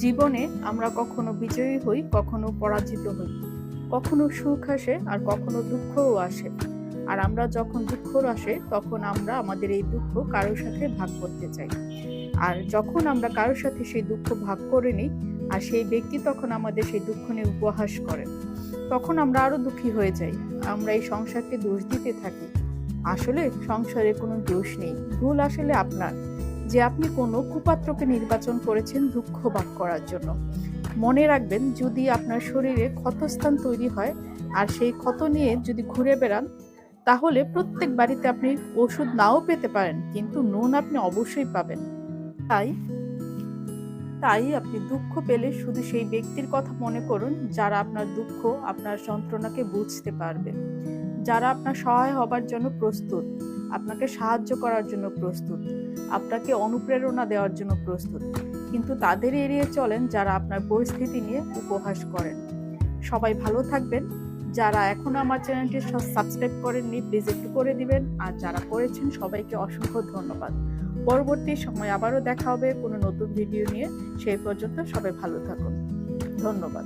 জীবনে আমরা কখনো বিজয়ী হই, কখনো পরাজিত হই, কখনো সুখ আসে আর কখনো দুঃখও আসে। আর আমরা যখন দুঃখ আসে তখন আমরা আমাদের এই দুঃখ কারোর সাথে ভাগ করতে চাই। আর যখন আমরা কারোর সাথে সেই দুঃখ ভাগ করে নিই আর সেই ব্যক্তি তখন আমাদের সেই দুঃখ নিয়ে উপহাস করে, তখন আমরা আরো দুঃখী হয়ে যাই। আমরা এই সংসারকে দোষ দিতে থাকি। আসলে সংসারে কোনো দোষ নেই, ভুল আসলে আপনার, যে আপনি কোনো কুপাত্রকে নির্বাচন করেছেন দুঃখ ভাগ করার জন্য। মনে রাখবেন, যদি আপনার শরীরে ক্ষতস্থান তৈরি হয় আর সেই ক্ষত নিয়ে যদি ঘুরে বেড়ান, তাহলে প্রত্যেক বাড়িতে আপনি ওষুধ নাও পেতে পারেন, কিন্তু নুন আপনি অবশ্যই পাবেন। তাই তাই আপনি দুঃখ পেলে শুধু সেই ব্যক্তির কথা মনে করুন যারা আপনার দুঃখ, আপনার যন্ত্রণাকে বুঝতে পারবে, যারা আপনার সহায় হবার জন্য প্রস্তুত, আপনাকে সাহায্য করার জন্য প্রস্তুত, আপনাকে অনুপ্রেরণা দেওয়ার জন্য প্রস্তুত। কিন্তু তাদের এড়িয়ে চলেন যারা আপনার পরিস্থিতি নিয়ে উপহাস করেন। সবাই ভালো থাকবেন। যারা এখনো আমার চ্যানেলটি সাবস্ক্রাইব করেননি, প্লিজ একটু করে দিবেন। আর যারা করেছেন সবাইকে অসংখ্য ধন্যবাদ। পরবর্তী সময় আবারও দেখা হবে কোনো নতুন ভিডিও নিয়ে। সেই পর্যন্ত সবাই ভালো থাকুন। ধন্যবাদ।